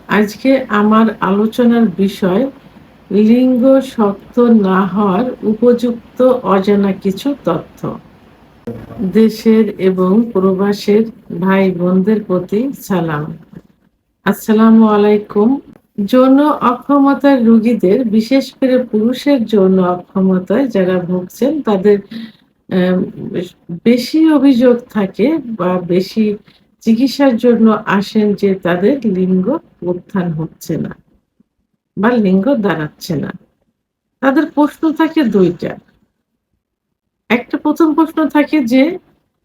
আজকে আমার আলোচনার বিষয় লিঙ্গ শক্ত না হওয়ার উপযুক্ত অজানা কিছু তথ্য। দেশের এবং প্রবাসের ভাই বোনদের প্রতি সালাম। আসসালামু আলাইকুম। যৌন অক্ষমতার রোগীদের, বিশেষ করে পুরুষের যৌন অক্ষমতায় যারা ভুগছেন তাদের অ্যাম বেশ বেশি অভিযোগ থাকে বা বেশি চিকিৎসার জন্য আসেন যে তাদের লিঙ্গ উত্থান হচ্ছে না বা লিঙ্গ দাঁড়াচ্ছে না। তাদের প্রশ্ন থাকে ২ টা। একটা ১ম প্রশ্ন থাকে যে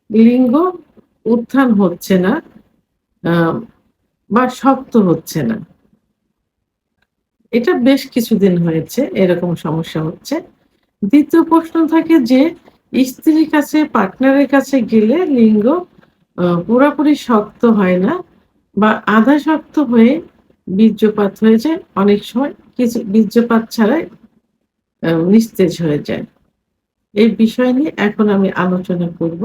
লিঙ্গ উত্থান হচ্ছে না আ বা শক্ত হচ্ছে না। এটা বেশ কিছুদিন হয়েছে এরকম সমস্যা হচ্ছে। ২য় প্রশ্ন থাকে যে স্ত্রীর কাছে, পার্টনারের কাছে গেলে লিঙ্গ পুরাপুরি শক্ত হয় না বা আধা শক্ত হয়ে বীর্যপাত হয়ে যায়। অনেক সময় কিছু বীর্যপাত ছাড়াই নিস্তেজ হয়ে যায়। এই বিষয় নিয়ে এখন আমি আলোচনা করব।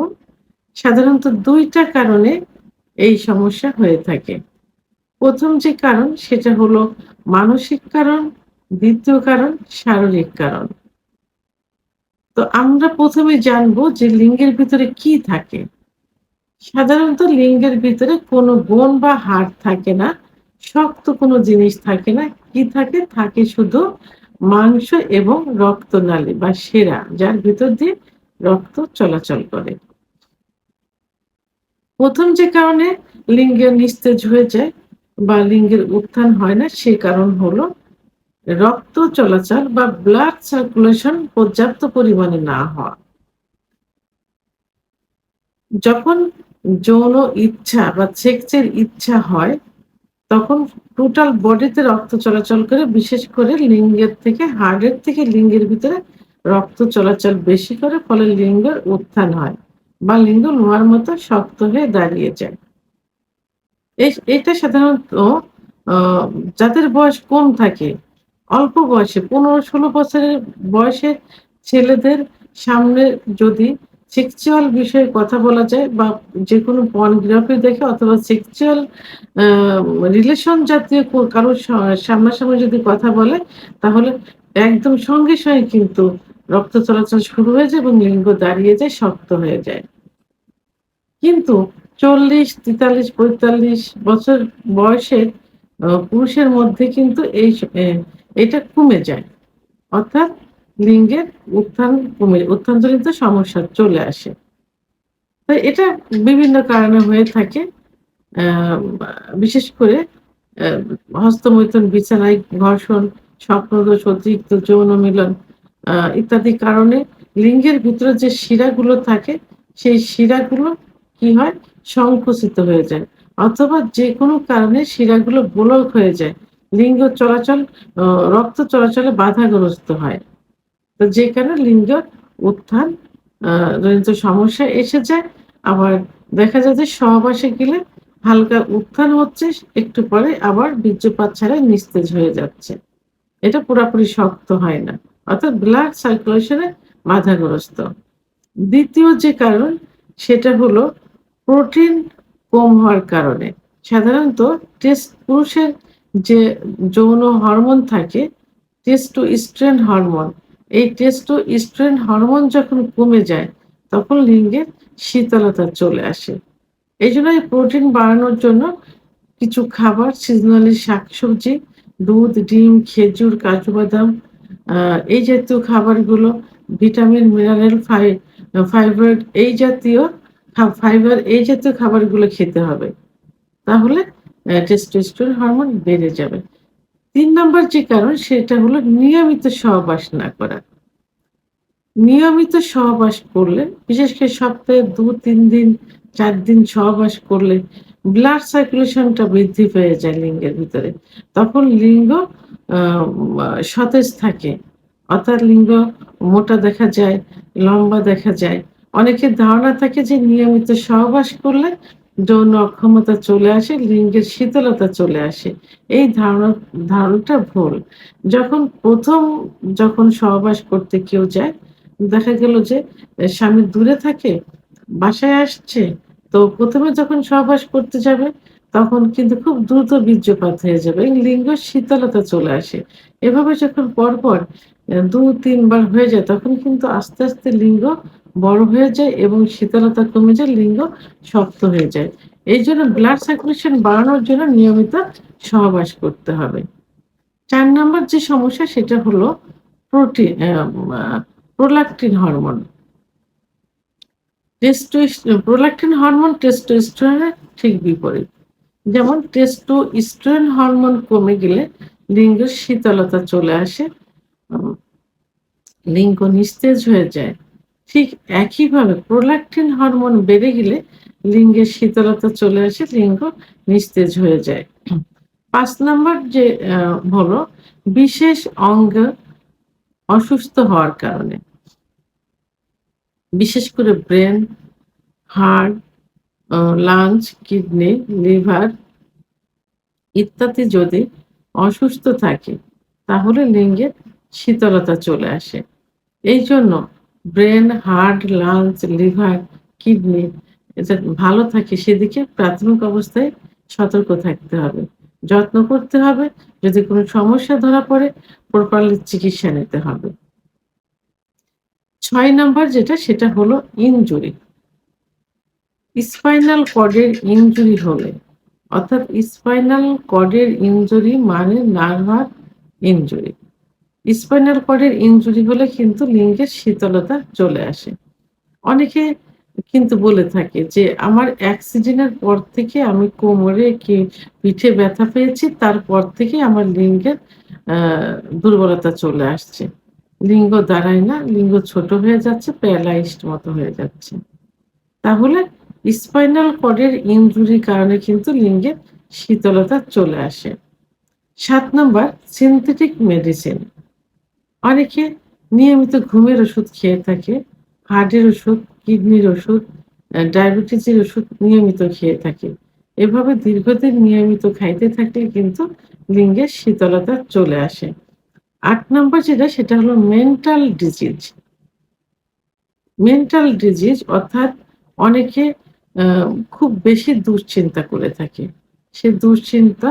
সাধারণত ২ টা কারণে এই সমস্যা হয়ে থাকে। ১ম যে কারণ সেটা হলো মানসিক কারণ, ২য় কারণ শারীরিক কারণ। তো আমরা ১ম এ জানবো যে লিঙ্গের ভিতরে কি থাকে? সাধারণত লিঙ্গের ভিতরে কোনো বোন বা হাড় থাকে না। শক্ত কোনো জিনিস থাকে না। কি থাকে? থাকে শুধু মাংস এবং রক্তনালী বা শিরা, যার ভিতর দিয়ে রক্ত চলাচল করে। ১ম যে কারণে লিঙ্গের নিস্তেজ হয়ে যায় বা লিঙ্গের উত্থান হয় না, সে কারণ হলো রক্ত চলাচল বা ব্লাড সার্কুলেশন পর্যাপ্ত পরিমাণে না হওয়া। যখন যৌন ইচ্ছা বা সেক্সের ইচ্ছা হয়, তখন টোটাল বডিতে রক্ত চলাচল করে, বিশেষ করে লিঙ্গের থেকে, হার্টের থেকে লিঙ্গের ভিতরে রক্ত চলাচল বেশি করে, ফলে লিঙ্গের উত্থান হয় বা লিঙ্গ লোহার মতো শক্ত হয়ে দাঁড়িয়ে যায়। এটা সাধারণত আ যাদের বয়স কম থাকে, অল্প বয়সে ১৫-১৬ বছরের বয়সের ছেলেদের সামনে যদি সেক্সুয়াল বিষয়ে কথা বলা যায় বা যেকোনো পর্নোগ্রাফি দেখে অথবা সেক্সুয়াল আ রিলেশন জাতীয় কারো সামনাসামনি যদি কথা বলে, তাহলে একদম সঙ্গে, সঙ্গে কিন্তু রক্ত চলাচল শুরু হয়ে যায় এবং লিঙ্গ দাঁড়িয়ে যায়, শক্ত হয়ে যায়। কিন্তু ৪০, ৪৩, ৪৫ বছর বয়সের পুরুষের মধ্যে কিন্তু এটা কমে যায়। অর্থাৎ লিঙ্গের উত্থানজনিত সমস্যা চলে আসে। তো এটা বিভিন্ন কারণে হয়ে থাকে। আ বা বিশেষ করে অ্যা হস্তমৈথুন, বিছানায় ঘর্ষণ, স্বপ্নদোষ, অতিরিক্ত যৌন মিলন ইত্যাদি কারণে লিঙ্গের ভিতরে যে শিরাগুলো থাকে, সেই শিরাগুলো কি হয়? সংকুচিত হয়ে যায়। অথবা যেকোনো কারণে শিরাগুলো ব্লক হয়ে যায়। লিঙ্গ চলাচল অ রক্ত চলাচলে বাধাগ্রস্ত হয়। তো যে কারণে লিঙ্গ উত্থান জনিত সমস্যা এসে যায়। আবার দেখা যায় যে সহবাসে গেলে হালকা উত্থান হচ্ছে, একটু পরে আবার বীর্যপাত ছাড়াই নিস্তেজ হয়ে যাচ্ছে। এটা পুরাপুরি শক্ত হয় না। অর্থাৎ ব্লাড সার্কুলেশন এ বাধাগ্রস্ত। ২য় যে কারণ সেটা হলো প্রোটিন কম হওয়ার কারণে। সাধারণত পুরুষের যে যৌন হরমোন থাকে, টেস্টোস্টেরন হরমোন। এই টেস্টোস্টেরন হরমোন যখন কমে যায়, তখন লিঙ্গে শীতলতা চলে আসে। এজন্য এই প্রোটিন বাড়ানোর জন্য কিছু খাবার, সিজনালি শাকসবজি, দুধ, ডিম, খেজুর, কাজু বাদাম এই জাতীয় খাবারগুলো, ভিটামিন, মিনারেল, ফাইবার এই জাতীয় খাবারগুলো খেতে হবে। তাহলে টেস্টোস্টেরন হরমোন বেড়ে যাবে। ৩ নাম্বার যে কারণ সেটা হলো নিয়মিত সহবাস না করা। নিয়মিত সহবাস করলে, বিশেষ করে সপ্তাহে ২-৩ দিন, ৪ দিন সহবাস করলে ব্লাড সার্কুলেশনটা বৃদ্ধি পেয়ে যায় লিঙ্গের ভিতরে। তখন লিঙ্গ আ মা সতেজ থাকে। অর্থাৎ লিঙ্গ মোটা দেখা যায়, লম্বা দেখা যায়। অনেকের ধারণা থাকে যে নিয়মিত সহবাস করলে যৌন অক্ষমতা চলে আসে, লিঙ্গের শীতলতা চলে আসে। এই ধারণাটা ভুল। যখন সহবাস করতে কেউ যায়, দেখা গেল যে স্বামী দূরে থাকে, বাসায় আসছে। তো ১ম এ যখন সহবাস করতে যাবে, তখন কিন্তু খুব দ্রুত বীর্যপাত হয়ে যাবে এবং লিঙ্গ শীতলতা চলে আসে। এভাবে যখন পরপর ২-৩ বার হয়ে যায় তখন কিন্তু আস্তে, আস্তে লিঙ্গ বড় হয়ে যায় এবং শীতলতা কমে যায়, লিঙ্গ শক্ত হয়ে যায়। এইজন্য ব্লাড সার্কুলেশন বাড়ানোর জন্য নিয়মিত সহবাস করতে হবে। ৪ নাম্বার যে সমস্যা সেটা হলো প্রোটি আ মা প্রোল্যাক্টিন হরমোন। প্রোল্যাক্টিন হরমোন টেস্টোস্টেরনের ঠিক বিপরীত। যেমন টেস্টোস্টেরন হরমোন কমে গেলে লিঙ্গের শীতলতা চলে আসে, উম লিঙ্গ নিস্তেজ হয়ে যায়। ঠিক একইভাবে প্রোল্যাক্টিন হরমোন বেড়ে গেলে লিঙ্গের শীতলতা চলে আসে, লিঙ্গ নিস্তেজ হয়ে যায়। ৫ নাম্বার যে আ হলো বিশেষ অঙ্গ অসুস্থ হওয়ার কারণে। বিশেষ করে ব্রেন, হার্ট, আ লাংস, কিডনি, লিভার ইত্যাদি যদি অসুস্থ থাকে তাহলে লিঙ্গের শীতলতা চলে আসে। এইজন্য brain, heart, lungs, liver, kidney এটা ভালো থাকে সেদিকে প্রাথমিক অবস্থায় সতর্ক থাকতে হবে। যত্ন করতে হবে। যদি কোনো সমস্যা ধরা পড়ে প্রপারলি চিকিৎসা নিতে হবে। ৬ নাম্বার যেটা সেটা হলো ইনজুরি। স্পাইনাল কর্ডের ইনজুরি হলে অর্থাৎ স্পাইনাল কর্ডের ইনজুরি মানে নার্ভার ইনজুরি। স্পাইনাল কর্ডের ইনজুরি হলে কিন্তু লিঙ্গের শীতলতা চলে আসে। অনেকে কিন্তু বলে থাকে যে, "আমার অ্যাক্সিডেন্টের পর থেকে আমি কোমরে কি পিঠে ব্যথা পেয়েছি, তারপর থেকে আমার লিঙ্গের আ দুর্বলতা চলে আসছে। লিঙ্গ দাঁড়ায় না, লিঙ্গ ছোট হয়ে যাচ্ছে, প্যারালাইজড মতো হয়ে যাচ্ছে।" তাহলে স্পাইনাল কর্ডের ইনজুরির কারণে কিন্তু লিঙ্গের শীতলতা চলে আসে। ৭ নাম্বার সিনথেটিক মেডিসিন। অনেকে নিয়মিত ঘুমের ওষুধ খেয়ে থাকে, হার্টের ওষুধ, কিডনির ওষুধ, ডায়াবেটিসের ওষুধ নিয়মিত খেয়ে থাকে। এভাবে দীর্ঘদিন নিয়মিত খাইতে থাকলে কিন্তু লিঙ্গের শীতলতা চলে আসে। ৮ নাম্বার যেটা সেটা হলো মেন্টাল ডিজিজ। মেন্টাল ডিজিজ অর্থাৎ অনেকে আ খুব বেশি দুশ্চিন্তা করে থাকে। সে দুশ্চিন্তা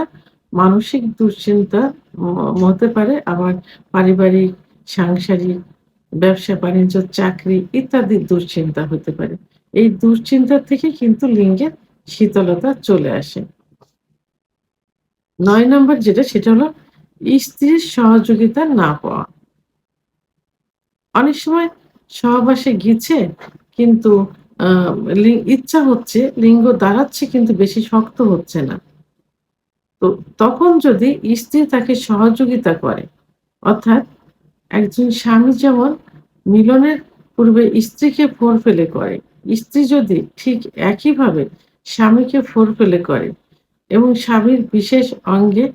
মানসিক দুশ্চিন্তা হতে পারে, আবার পারিবারিক, সাংসারিক, ব্যবসা-বাণিজ্য, চাকরি ইত্যাদি দুশ্চিন্তা হতে পারে। এই দুশ্চিন্তা থেকে কিন্তু লিঙ্গের শীতলতা চলে আসে। ৯ নাম্বার যেটা সেটা হলো স্ত্রীর সহযোগিতা না পাওয়া। অনেক সময় সহবাসে গিয়েছে কিন্তু আ ইচ্ছা হচ্ছে, লিঙ্গ দাঁড়াচ্ছে কিন্তু বেশি শক্ত হচ্ছে না। তো তখন যদি স্ত্রী তাকে সহযোগিতা করে, অর্থাৎ একজন স্বামী যেমন মিলনের পূর্বে স্ত্রীকে ফোর-প্লে করে, স্ত্রী যদি ঠিক একইভাবে স্বামীকে ফোর-প্লে করে এবং স্বামীর বিশেষ অঙ্গে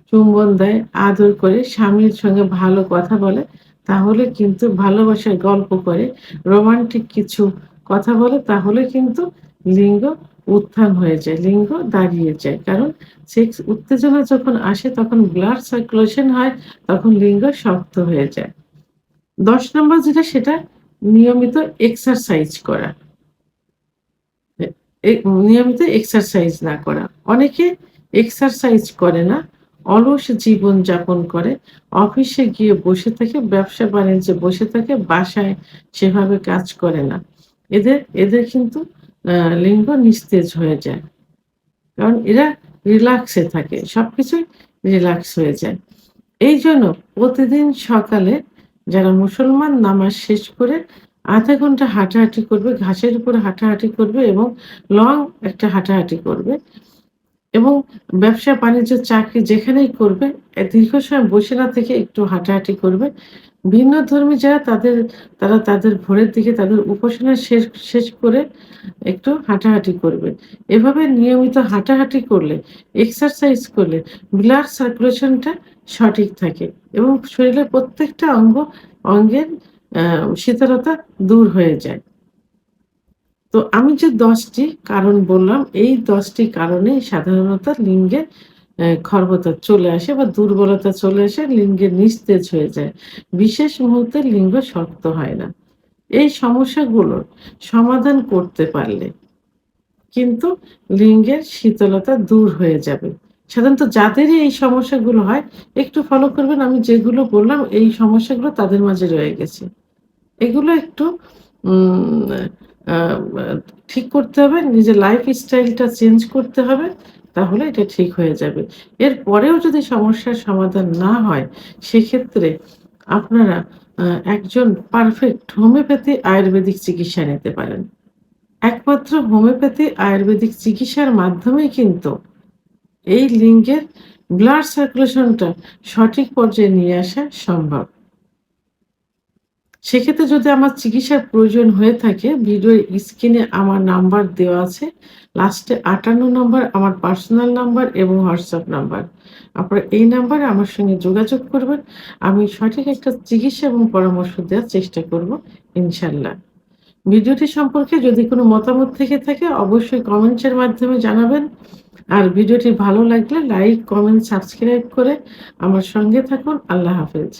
চুম্বন দেয়, আদর করে, স্বামীর সঙ্গে ভালো কথা বলে, তাহলে কিন্তু ভালোবাসার গল্প করে, রোমান্টিক কিছু কথা বলে, তাহলে কিন্তু লিঙ্গ উত্থান হয়ে যায়, লিঙ্গ দাঁড়িয়ে যায়। কারণ সেক্স উত্তেজনা যখন আসে তখন ব্লাড সার্কুলেশন হয়, তখন লিঙ্গ শক্ত হয়ে যায়। ১০ নম্বর যেটা সেটা নিয়মিত এক্সারসাইজ করা। এ এ নিয়মিত এক্সারসাইজ না করা। অনেকে এক্সারসাইজ করে না, অলস জীবনযাপন করে। অফিসে গিয়ে বসে থাকে, ব্যবসা-বাণিজ্যে বসে থাকে, বাসায় সেভাবে কাজ করে না। এদের কিন্তু লিঙ্গ নিস্তেজ হয়ে যায়। কারণ এরা রিল্যাক্সে থাকে। সবকিছুই রিল্যাক্স হয়ে যায়। এইজন্য প্রতিদিন সকালে যারা মুসলমান নামাজ শেষ করে ০.৫ ঘন্টা হাঁটাহাঁটি করবে, ঘাসের উপর হাঁটাহাঁটি করবে এবং লং একটা হাঁটাহাঁটি করবে এবং ব্যবসা-বাণিজ্য, চাকরি যেখানেই করবে দীর্ঘ সময় বসে না থেকে একটু হাঁটাহাঁটি করবে। ভিন্নধর্মী যারা তারা তাদের ভোরের দিকে তাদের উপাসনা শেষ শেষ করে একটু হাঁটাহাঁটি করবে। এভাবে নিয়মিত হাঁটাহাঁটি করলে, এক্সারসাইজ করলে ব্লাড সার্কুলেশনটা সঠিক থাকে এবং শরীরের প্রত্যেকটা অঙ্গের আ শীতলতা দূর হয়ে যায়। তো আমি যে ১০ টি কারণ বললাম, এই ১০ টি কারণেই সাধারণত লিঙ্গের খর্বতা চলে আসে বা দুর্বলতা চলে আসে, লিঙ্গের নিস্তেজ হয়ে যায়। বিশেষ মুহূর্তে লিঙ্গ শক্ত হয় না। এই সমস্যাগুলোর সমাধান করতে পারলে কিন্তু লিঙ্গের শীতলতা দূর হয়ে যাবে। সাধারণত যাদেরই এই সমস্যাগুলো হয় একটু ফলো করবেন আমি যেগুলো বললাম এই সমস্যাগুলো তাদের মাঝে রয়ে গেছে। এগুলো একটু উম আ আ ঠিক করতে হবে। নিজের লাইফস্টাইলটা চেঞ্জ করতে হবে। তাহলে এটা ঠিক হয়ে যাবে। এরপরেও যদি সমস্যার সমাধান না হয়, সেক্ষেত্রে আপনারা আ একজন পারফেক্ট হোমিওপ্যাথি আয়ুর্বেদিক চিকিৎসা নিতে পারেন। একমাত্র হোমিওপ্যাথি আয়ুর্বেদিক চিকিৎসার মাধ্যমেই কিন্তু এই লিঙ্গের ব্লাড সার্কুলেশনটা সঠিক পর্যায়ে নিয়ে আসা সম্ভব। সেক্ষেত্রে যদি আমার চিকিৎসার প্রয়োজন হয়ে থাকে, ভিডিওর স্ক্রিনে আমার নাম্বার দেওয়া আছে। লাস্টে ৫৮ নম্বর আমার পার্সোনাল নাম্বার এবং হোয়াটসঅ্যাপ নাম্বার। আপনারা এই নাম্বারে আমার সঙ্গে যোগাযোগ করবেন। আমি সঠিক একটা চিকিৎসা এবং পরামর্শ দেওয়ার চেষ্টা করব ইনশাআল্লাহ। ভিডিওটি সম্পর্কে যদি কোনো মতামত থেকে থাকে অবশ্যই কমেন্টসের মাধ্যমে জানাবেন। আর ভিডিওটি ভালো লাগলে লাইক, কমেন্ট, সাবস্ক্রাইব করে আমার সঙ্গে থাকুন। আল্লাহ হাফেজ।